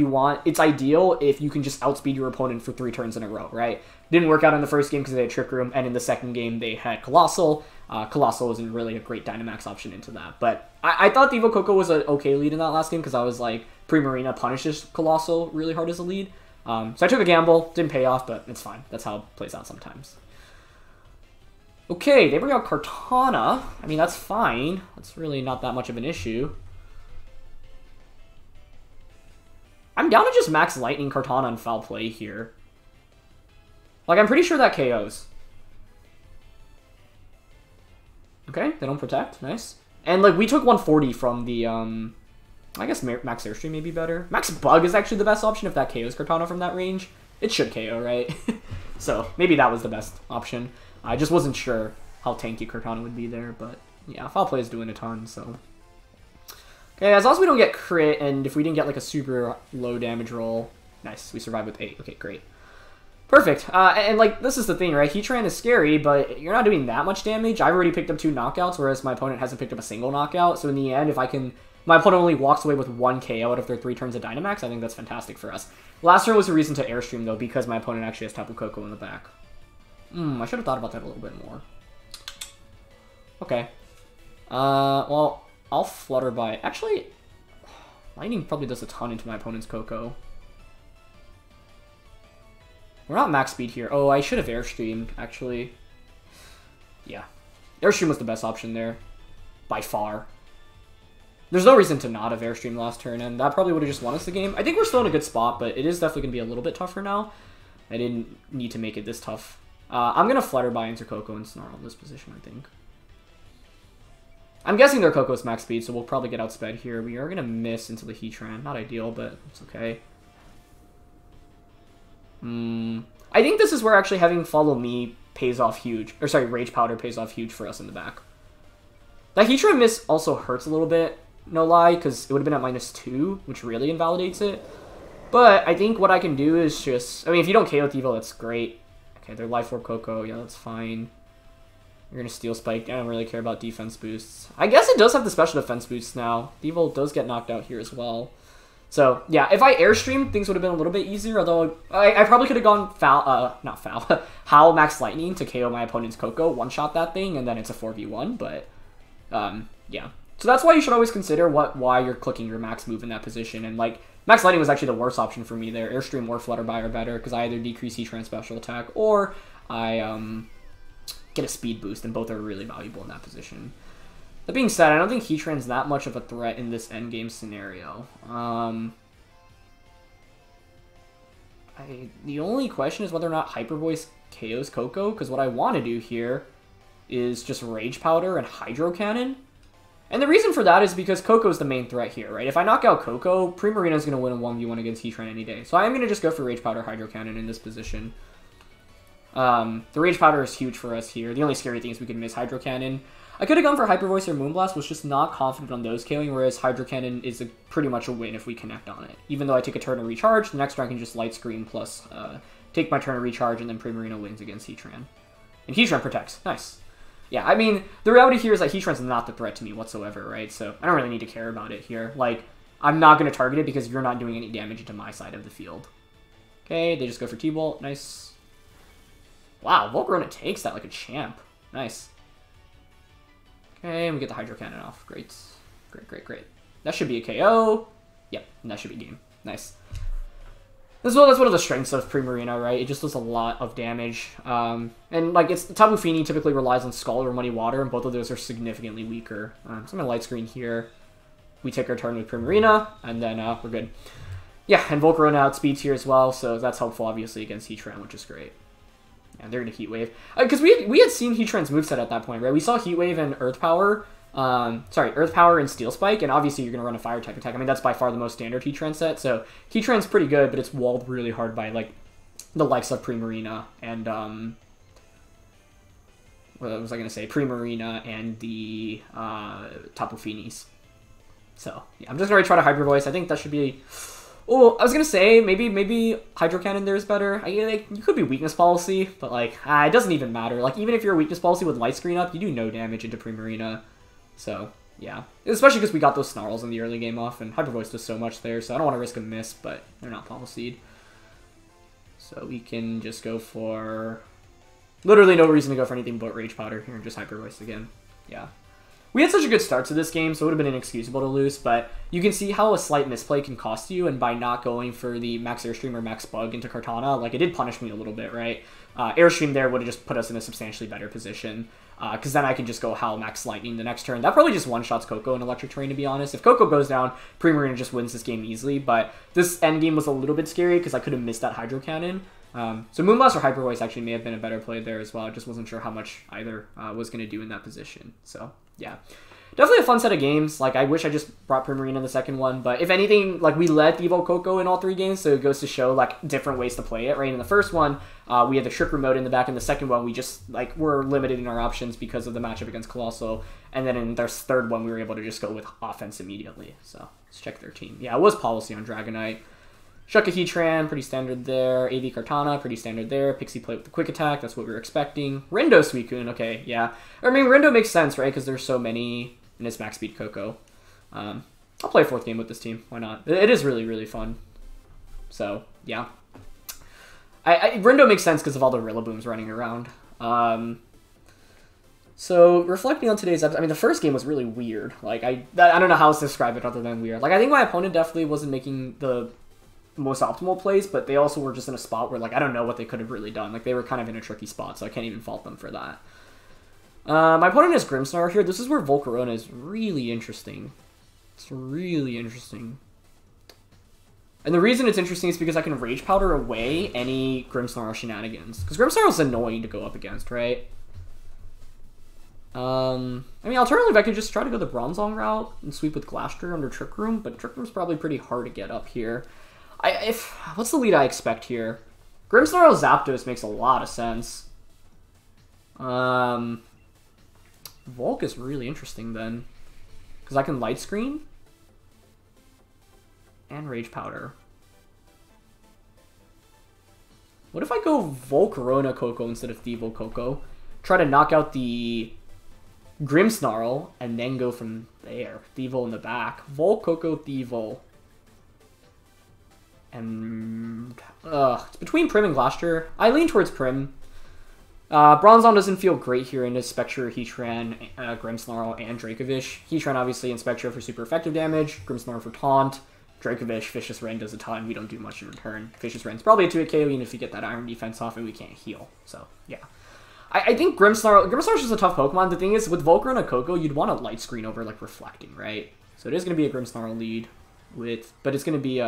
it's ideal if you can just outspeed your opponent for 3 turns in a row, right? Didn't work out in the first game because they had Trick Room, and in the second game they had Coalossal. Coalossal wasn't really a great Dynamax option into that, but I thought Thievul Koko was an okay lead in that last game because I was like, Primarina punishes Coalossal really hard as a lead. So I took a gamble, didn't pay off, but it's fine. That's how it plays out sometimes. Okay, they bring out Kartana. I mean, that's fine. That's really not that much of an issue. I'm down to just Max Lightning Kartana and Foul Play here. Like, I'm pretty sure that KOs. Okay, they don't Protect. Nice. And, like, we took 140 from the, I guess Max Airstream may be better. Max Bug is actually the best option if that KOs Kartana from that range. It should KO, right? So, maybe that was the best option. I just wasn't sure how tanky Kartana would be there, but yeah, Foul Play is doing a ton, so. Okay, as long as we don't get crit, and if we didn't get like a super low damage roll, nice, we survived with 8. Okay, great. Perfect. And like, this is the thing, right? Heatran is scary, but you're not doing that much damage. I've already picked up 2 knockouts, whereas my opponent hasn't picked up a single knockout, so in the end, if I can... My opponent only walks away with 1 KO out of their 3 turns of Dynamax, I think that's fantastic for us. Last turn was a reason to Airstream, though, because my opponent actually has Tapu Koko in the back. I should have thought about that a little bit more. Okay. Well, I'll Flutter by... Actually, Lightning probably does a ton into my opponent's Koko. We're not max speed here. Oh, I should have Airstreamed, actually. Yeah. Airstream was the best option there. By far. There's no reason to not have Airstream last turn, and that probably would have just won us the game. I think we're still in a good spot, but it is definitely going to be a little bit tougher now. I didn't need to make it this tough. I'm going to Flutter by into Koko and Snarl in this position, I think. I'm guessing their Koko's max speed, so we'll probably get outsped here. We are going to miss into the Heatran. Not ideal, but it's okay. I think this is where actually having Follow Me pays off huge. Or sorry, Rage Powder pays off huge for us in the back. That Heatran miss also hurts a little bit, no lie, because it would have been at -2, which really invalidates it. But I think what I can do is just... I mean, if you don't KO Thievul, that's great. Okay, they're Life Orb Koko. Yeah, that's fine. You're going to Steel Spike. I don't really care about defense boosts. I guess it does have the special defense boosts now. Thievul does get knocked out here as well. So, yeah, if I Airstream, things would have been a little bit easier, although I probably could have gone Howl Max Lightning to KO my opponent's Koko, one-shot that thing, and then it's a 4v1, but, yeah. So that's why you should always consider why you're clicking your max move in that position, and, like, Max Lightning was actually the worst option for me there. Airstream or Flutterby are better because I either decrease Heatran special attack or I get a speed boost, and both are really valuable in that position. That being said, I don't think Heatran's that much of a threat in this endgame scenario. The only question is whether or not Hyper Voice KOs Koko, because what I want to do here is just Rage Powder and Hydro Cannon. And the reason for that is because Koko's the main threat here, right? If I knock out Koko, Primarina's going to win a 1v1 against Heatran any day. So I am going to just go for Rage Powder, Hydro Cannon in this position. The Rage Powder is huge for us here. The only scary thing is we could miss Hydro Cannon. I could have gone for Hyper Voice or Moonblast, was just not confident on those KOing, whereas Hydro Cannon is pretty much a win if we connect on it. Even though I take a turn to recharge, the next turn I can just Light Screen plus take my turn to recharge, and then Primarina wins against Heatran. And Heatran protects. Nice. Yeah, I mean, the reality here is that Heatran's not the threat to me whatsoever, right? So I don't really need to care about it here. Like, I'm not going to target it because you're not doing any damage into my side of the field. Okay, they just go for T-Bolt. Nice. Wow, Volcarona takes that like a champ. Nice. Okay, and we get the Hydro Cannon off. Great. Great, great, great. That should be a KO. Yep, and that should be game. Nice. That's one of the strengths of Primarina, right? It just does a lot of damage. And, like, Tapu Fini typically relies on Scald or Muddy Water, and both of those are significantly weaker. So I'm going to Light Screen here. We take our turn with Primarina, and then we're good. Yeah, and Volcarona outspeeds here as well, so that's helpful, obviously, against Heatran, which is great. And they're going to Heat Wave. Because we had seen Heatran's moveset at that point, right? We saw Heat Wave and Earth Power. Earth Power and Steel Spike, and obviously you're going to run a Fire type attack. I mean, that's by far the most standard Heatran set, so Heatran's pretty good, but it's walled really hard by, like, the likes of Primarina and, what was I going to say? Primarina and the, Tapu Finis. So, yeah, I'm just going to try to Hyper Voice. I think that should be... Oh, I was going to say, maybe Hydro Cannon there is better. Like, you could be Weakness Policy, but, like, it doesn't even matter. Like, even if you're Weakness Policy with Light Screen up, you do no damage into Primarina. So, yeah. Especially because we got those Snarls in the early game off, and Hyper Voice does so much there, so I don't want to risk a miss, but they're not Policied. So we can just go for... Literally no reason to go for anything but Rage Powder here, and just Hyper Voice again. Yeah. We had such a good start to this game, so it would have been inexcusable to lose, but you can see how a slight misplay can cost you, and by not going for the Max Airstream or Max Bug into Kartana, like, it did punish me a little bit, right? Airstream there would have just put us in a substantially better position, because then I can just go Howl Max Lightning the next turn. That probably just one-shots Koko in Electric Terrain, to be honest. If Koko goes down, Primarina just wins this game easily, but this endgame was a little bit scary, because I could have missed that Hydro Cannon. So Moonblast or Hyper Voice actually may have been a better play there as well. I just wasn't sure how much either was going to do in that position. So, yeah. Definitely a fun set of games. Like, I wish I just brought Primarina in the second one, but if anything, like, we led Thievul Koko in all three games, so it goes to show, like, different ways to play it, right? In the first one, we had the Trick Room mode in the back. In the second one, we just, like, were limited in our options because of the matchup against Coalossal, and then in their third one, we were able to just go with offense immediately. So, let's check their team. Yeah, it was Policy on Dragonite. Shuck a Heatran, pretty standard there. AV Kartana, pretty standard there. Pixie Plate with the Quick Attack, that's what we were expecting. Rendo Suicune, okay, yeah. I mean, Rendo makes sense, right? Because there's so many... And it's Max Speed Koko. I'll play a fourth game with this team. Why not? It is really, really fun. So, yeah. Rendo makes sense because of all the Rillabooms running around. So, reflecting on today's episode, I mean, the first game was really weird. Like, I don't know how else to describe it other than weird. Like, I think my opponent definitely wasn't making the most optimal plays, but they also were just in a spot where, like, I don't know what they could have really done. Like, they were kind of in a tricky spot, so I can't even fault them for that. My opponent is Grimmsnarl here. This is where Volcarona is really interesting. It's really interesting. And the reason it's interesting is because I can Rage Powder away any Grimmsnarl shenanigans. Because Grimmsnarl is annoying to go up against, right? I mean, alternatively, I could just try to go the Bronzong route and sweep with Glastrier under Trick Room, but Trick Room's probably pretty hard to get up here. What's the lead I expect here? Grimmsnarl Zapdos makes a lot of sense. Volk is really interesting then, because I can Light Screen and Rage Powder. What if I go Volcarona Koko instead of Thievul Koko? Try to knock out the Grimmsnarl and then go from there. Thievul in the back. Volk, Koko, Thievul. And it's between Prim and Glastrier. I lean towards Prim. Bronzong doesn't feel great here into Spectrier, Heatran, Grimmsnarl, and Dracovish. Heatran obviously and Spectrier for super effective damage, Grimmsnarl for taunt, Dracovish, Vicious Rain does a ton. We don't do much in return. Vicious Rain's probably a 2-hit KO even if you get that Iron Defense off and we can't heal. So, yeah. I think Grimmsnarl's just a tough Pokemon. The thing is, with Volcarona Koko, you'd want a Light Screen over, like, Reflecting, right? So it is going to be a Grimmsnarl lead with... But it's going to be,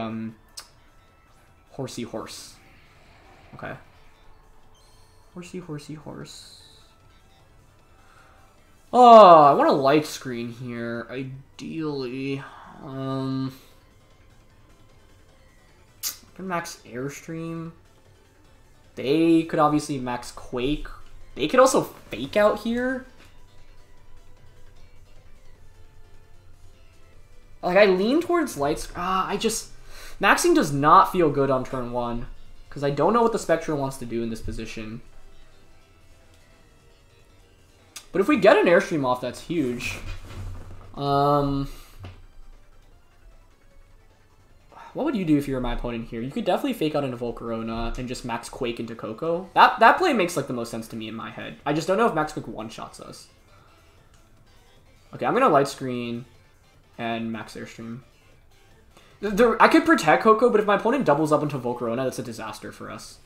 Horsey Horse. Okay. Horsey, Horsey, Horse. Oh, I want a Light Screen here, ideally. Can max Airstream. They could obviously max Quake. They could also Fake Out here. Like, I lean towards Light... Maxing does not feel good on turn 1. Because I don't know what the Spectrier wants to do in this position. But if we get an Airstream off, that's huge. What would you do if you were my opponent here? You could definitely Fake Out into Volcarona and just max Quake into Koko. That play makes like the most sense to me in my head. I just don't know if max Quake one-shots us. Okay, I'm going to Light Screen and max Airstream. I could protect Koko, but if my opponent doubles up into Volcarona, that's a disaster for us.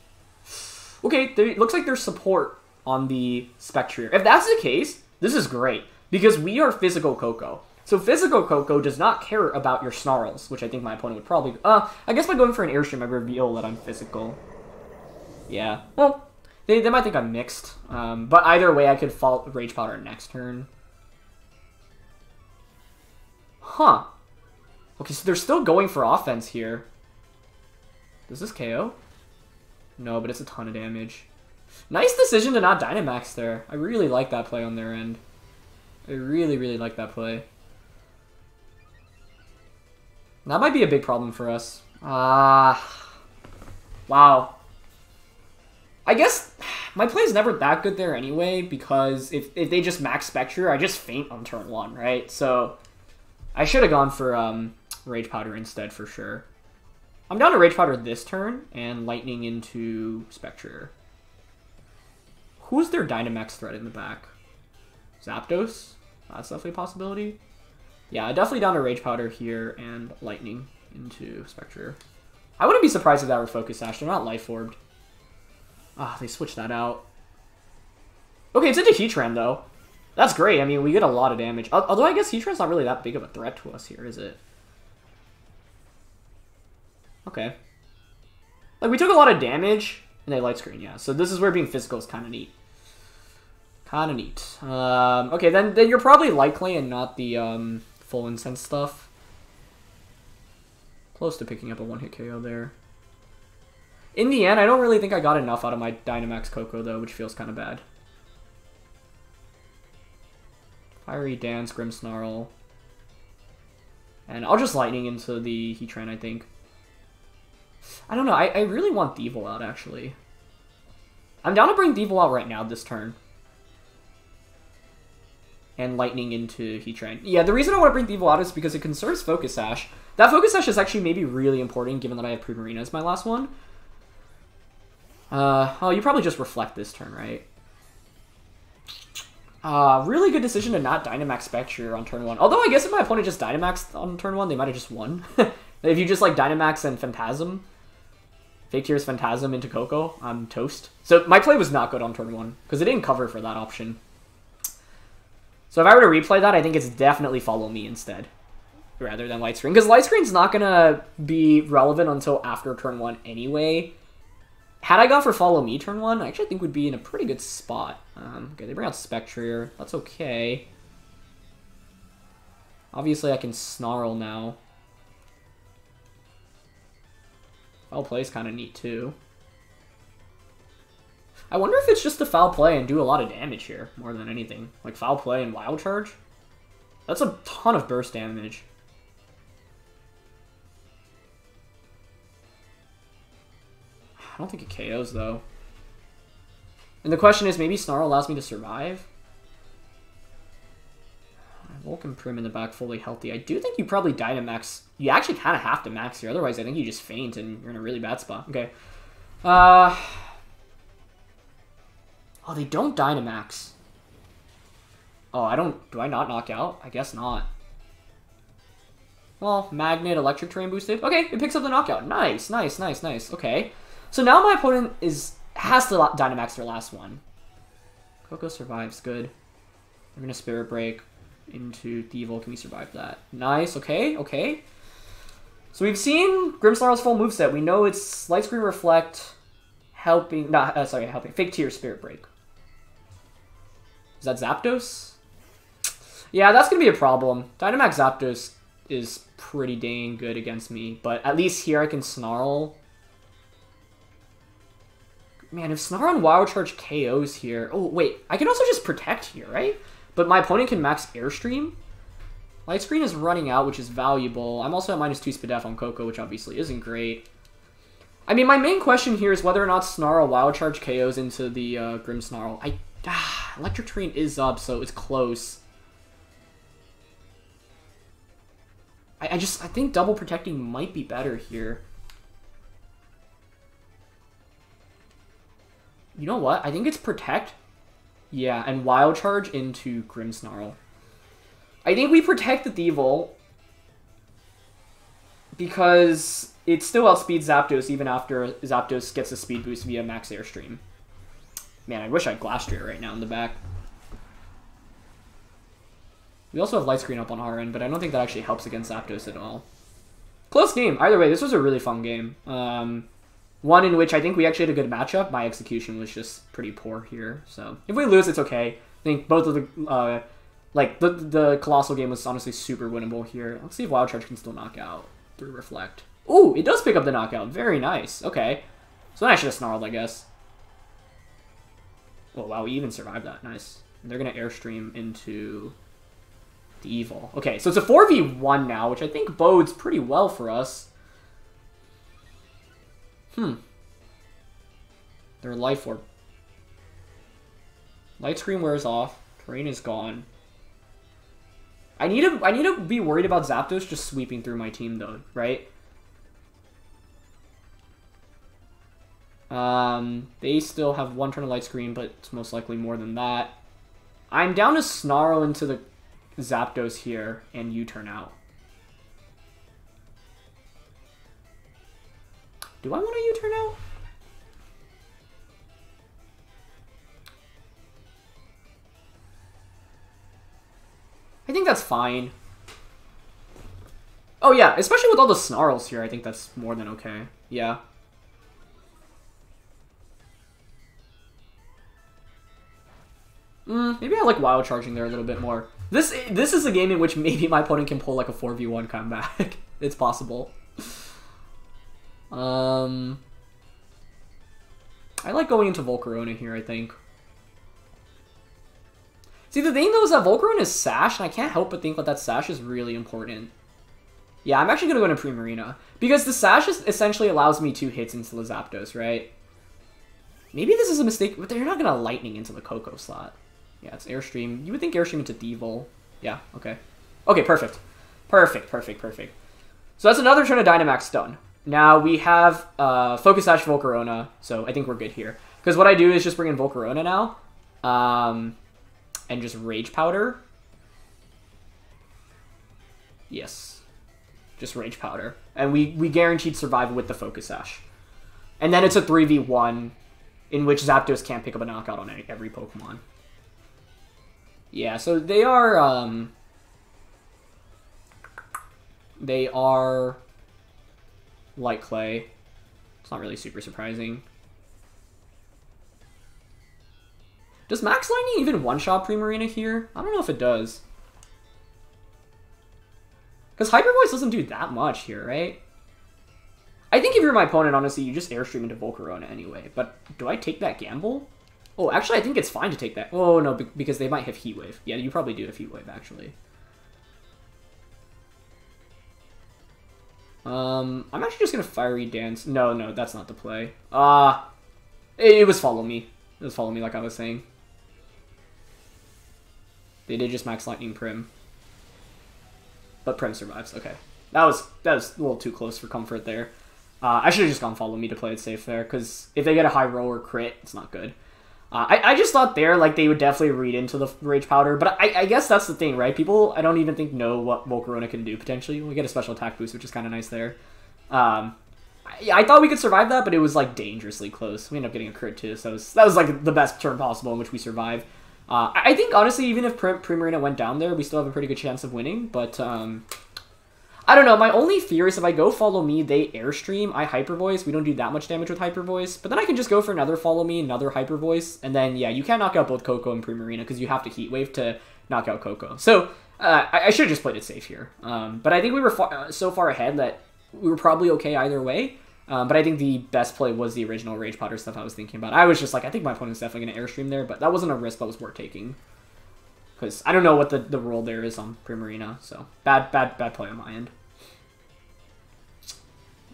Okay, it looks like there's support on the Spectrier. If that's the case, this is great, because we are physical Koko. So physical Koko does not care about your Snarls, which I think my opponent would probably... I guess by going for an Airstream, I reveal that I'm physical. Yeah, well, they might think I'm mixed. But either way, I could fault Rage Powder next turn. Huh. Okay, so they're still going for offense here. Does this KO? No, but it's a ton of damage. Nice decision to not Dynamax there. I really like that play on their end. I really, really like that play. That might be a big problem for us. Wow. I guess my play's never that good there anyway, because if they just max Spectrier, I just faint on turn 1, right? So I should have gone for Rage Powder instead for sure. I'm down to Rage Powder this turn and Lightning into Spectrier. Who's their Dynamax threat in the back? Zapdos? That's definitely a possibility. Yeah, definitely down to Rage Powder here and Lightning into Spectrier. I wouldn't be surprised if that were Focus Sash. They're not Life Orbed. Ah, they switched that out. Okay, it's into Heatran, though. That's great. I mean, we get a lot of damage. Although I guess Heatran's not really that big of a threat to us here, is it? Okay. Like, we took a lot of damage, and they Light Screen, yeah. So this is where being physical is kind of neat. Kind of neat. Okay, then you're probably likely and not the full incense stuff. Close to picking up a one-hit KO there. In the end, I don't really think I got enough out of my Dynamax Koko, though, which feels kind of bad. Fiery Dance, Grimmsnarl. And I'll just Lightning into the Heatran, I think. I don't know, I really want Thievul out, actually. I'm down to bring Thievul out right now this turn. And Lightning into Heatran. Yeah, the reason I want to bring Thievul out is because it conserves Focus Sash. That Focus Sash is actually maybe really important, given that I have Primarina as my last one. Oh, you probably just Reflect this turn, right? Really good decision to not Dynamax Spectrier on turn 1. Although I guess if my opponent just Dynamaxed on turn 1, they might have just won. If you just like Dynamax and Phantasm, Fake Tears Phantasm into Koko, I'm toast. So my play was not good on turn 1, because it didn't cover for that option. So if I were to replay that, I think it's definitely Follow Me instead, rather than Light Screen. Because Light Screen's not going to be relevant until after turn 1 anyway. Had I gone for Follow Me turn 1, I actually think we'd be in a pretty good spot. Okay, they bring out Spectrier. That's okay. Obviously, I can Snarl now. Foul Play is kind of neat, too. I wonder if it's just a Foul Play and do a lot of damage here, more than anything. Like, Foul Play and Wild Charge? That's a ton of burst damage. I don't think it KOs, though. And the question is, maybe Snarl allows me to survive? Vulcan Prim in the back, fully healthy. I do think you probably Dynamax. You actually kind of have to max here, otherwise I think you just faint and you're in a really bad spot. Okay. Oh, they don't Dynamax. Oh, I don't... Do I not knock out? I guess not. Well, Magnet, Electric Terrain boosted. Okay, it picks up the knockout. Nice, nice, nice, nice. Okay. So now my opponent has to Dynamax their last one. Koko survives. Good. We're going to Spirit Break into Thievul. Can we survive that? Nice. Okay, okay. So we've seen Grimmsnarl's full moveset. We know it's Light Screen Reflect, helping... helping. Fake Tear, Spirit Break. Is that Zapdos? Yeah, that's going to be a problem. Dynamax Zapdos is pretty dang good against me, but at least here I can Snarl. Man, if Snarl and Wild Charge KOs here... Oh, wait. I can also just Protect here, right? But my opponent can max Airstream. Light Screen is running out, which is valuable. I'm also at -2 Spadef on Koko, which obviously isn't great. I mean, my main question here is whether or not Snarl Wild Charge KOs into the Grimmsnarl. Electric Terrain is up, so it's close. I think double protecting might be better here. You know what? I think it's Protect. Yeah, and Wild Charge into Grimmsnarl. I think we protect the Thievul because it still outspeeds Zapdos even after Zapdos gets a speed boost via Max Airstream. Man, I wish I had Glastrier right now in the back. We also have Light Screen up on our end, but I don't think that actually helps against Zapdos at all. Close game. Either way, this was a really fun game. One in which I think we actually had a good matchup. My execution was just pretty poor here. So if we lose, it's okay. I think both of the... the Coalossal game was honestly super winnable here. Let's see if Wild Charge can still knock out through Reflect. Ooh, it does pick up the knockout. Very nice. Okay. So then I should have Snarled, I guess. Oh, wow, we even survived that. Nice. And they're going to Airstream into the Evil. Okay, so it's a 4v1 now, which I think bodes pretty well for us. Their Life Orb. Light Screen wears off. Terrain is gone. I need to be worried about Zapdos just sweeping through my team though, right? They still have one turn of Light Screen, but it's most likely more than that. I'm down to Snarl into the Zapdos here and U-turn out. Do I want to U-turn out? I think that's fine. Oh yeah, especially with all the Snarls here, I think that's more than okay. Yeah. Maybe I like Wild Charging there a little bit more. This is a game in which maybe my opponent can pull like a 4v1 comeback. It's possible. I like going into Volcarona here, I think. See, the thing, though, is that Volcarona is Sash, and I can't help but think that Sash is really important. Yeah, I'm actually going to go into Primarina. Because the Sash essentially allows me 2 hits into the Zapdos, right? Maybe this is a mistake, but they're not going to Lightning into the Koko slot. Yeah, it's Airstream. You would think Airstream into Thievul. Yeah, okay. Okay, perfect. Perfect, perfect, perfect. So that's another turn of Dynamax done. Now we have Focus Sash Volcarona, so I think we're good here. Because what I do is just bring in Volcarona now. And just Rage Powder. Yes. Just Rage Powder. And we guaranteed survival with the Focus Sash. And then it's a 3v1 in which Zapdos can't pick up a knockout on every Pokemon. Yeah, so they are... They are Light Clay. It's not really super surprising. Does Max Lightning even one-shot Primarina here? I don't know if it does. Because Hyper Voice doesn't do that much here, right? I think if you're my opponent, honestly, you just Airstream into Volcarona anyway. But do I take that gamble? Oh, actually, I think it's fine to take that. Oh, no, because they might have Heat Wave. Yeah, you probably do have Heat Wave, actually. I'm actually just going to Fiery Dance. No, that's not the play. It was Follow Me. It was Follow Me, like I was saying. They did just Max Lightning Prim. But Prim survives. Okay. That was a little too close for comfort there. I should have just gone Follow Me to play it safe there, because if they get a high roll or crit, it's not good. I just thought there, like, they would definitely read into the Rage Powder, but I guess that's the thing, right? People, I don't even think know what Volcarona can do, potentially. We get a special attack boost, which is kind of nice there. I thought we could survive that, but it was, like, dangerously close. We ended up getting a crit, too, so that was like, the best turn possible in which we survive. I think, honestly, even if Primarina went down there, we still have a pretty good chance of winning, but, I don't know, my only fear is if I go Follow Me, they Airstream, I Hyper Voice, we don't do that much damage with Hyper Voice, but then I can just go for another Follow Me, another Hyper Voice, and then, yeah, you can't knock out both Koko and Primarina, because you have to Heat Wave to knock out Koko. So, I should have just played it safe here. But I think we were so far ahead that we were probably okay either way. But I think the best play was the original Rage Powder stuff I was thinking about. I was just like, I think my opponent's definitely going to Airstream there, but that wasn't a risk that was worth taking. Because I don't know what the roll there is on Primarina, so bad play on my end.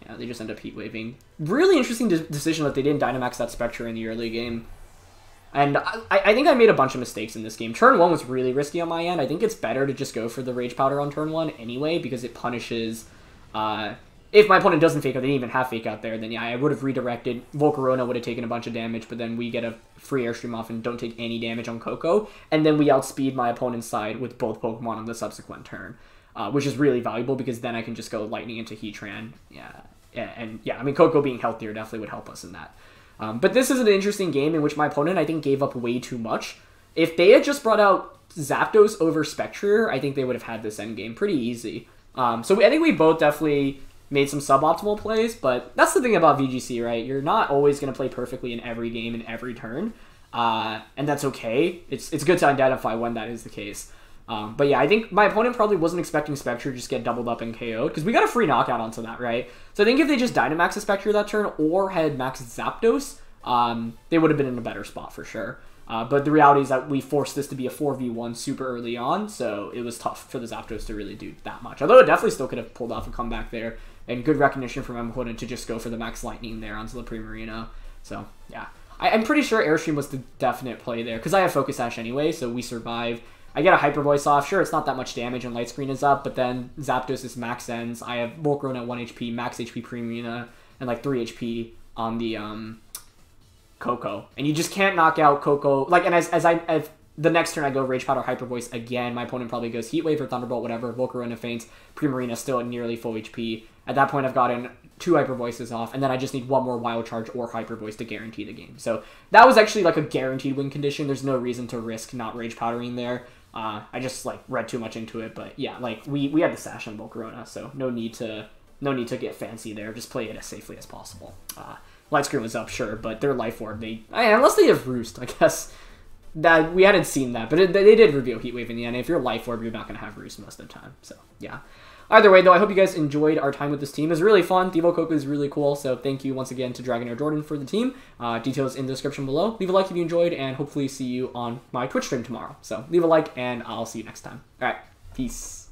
Yeah, they just end up Heat Waving. Really interesting decision that they didn't Dynamax that Spectrier in the early game. And I think I made a bunch of mistakes in this game. Turn 1 was really risky on my end. I think it's better to just go for the Rage Powder on turn 1 anyway, because it punishes... if my opponent doesn't Fake Out, they didn't even have Fake Out there, then yeah, I would have redirected. Volcarona would have taken a bunch of damage, but then we get a free Airstream off and don't take any damage on Koko, and then we outspeed my opponent's side with both Pokemon on the subsequent turn, which is really valuable because then I can just go Lightning into Heatran. Yeah, and yeah, I mean, Koko being healthier definitely would help us in that. But this is an interesting game in which my opponent, I think, gave up way too much. If they had just brought out Zapdos over Spectrier, I think they would have had this endgame pretty easy. So I think we both definitely made some suboptimal plays, but that's the thing about VGC, right? You're not always going to play perfectly in every game, in every turn, and that's okay. It's good to identify when that is the case. But yeah, I think my opponent probably wasn't expecting Spectrier to just get doubled up and KO'd, because we got a free knockout onto that, right? So I think if they just Dynamax a Spectrier that turn, or had maxed Zapdos, they would have been in a better spot for sure. But the reality is that we forced this to be a 4v1 super early on, so it was tough for the Zapdos to really do that much. Although it definitely still could have pulled off a comeback there, and good recognition from my opponent to just go for the Max Lightning there onto the Primarina. So, yeah. I'm pretty sure Airstream was the definite play there, because I have Focus Sash anyway, so we survive. I get a Hyper Voice off. Sure, it's not that much damage and Light Screen is up, but then Zapdos is max ends. I have Volcarona at 1 HP, max HP Primarina, and like 3 HP on the Koko. And you just can't knock out Koko. Like, and as the next turn I go Rage Powder Hyper Voice again, my opponent probably goes Heat Wave or Thunderbolt, whatever. Volcarona faints. Primarina still at nearly full HP. At that point, I've gotten 2 Hyper Voices off, and then I just need 1 more Wild Charge or Hyper Voice to guarantee the game. So that was actually like a guaranteed win condition. There's no reason to risk not Rage Powdering there. I just like read too much into it, but yeah, like we had the Sash on Volcarona, so no need to get fancy there. Just play it as safely as possible. Light Screen was up, sure, but their Life Orb, unless they have Roost, I guess. That we hadn't seen that, but they did reveal Heat Wave in the end. If you're Life Orb, you're not going to have Roost most of the time. So, yeah. Either way, though, I hope you guys enjoyed our time with this team. It was really fun. Thievul Koko is really cool, so thank you once again to DragonairJordan for the team. Details in the description below. Leave a like if you enjoyed, and hopefully see you on my Twitch stream tomorrow. So, leave a like, and I'll see you next time. All right, peace.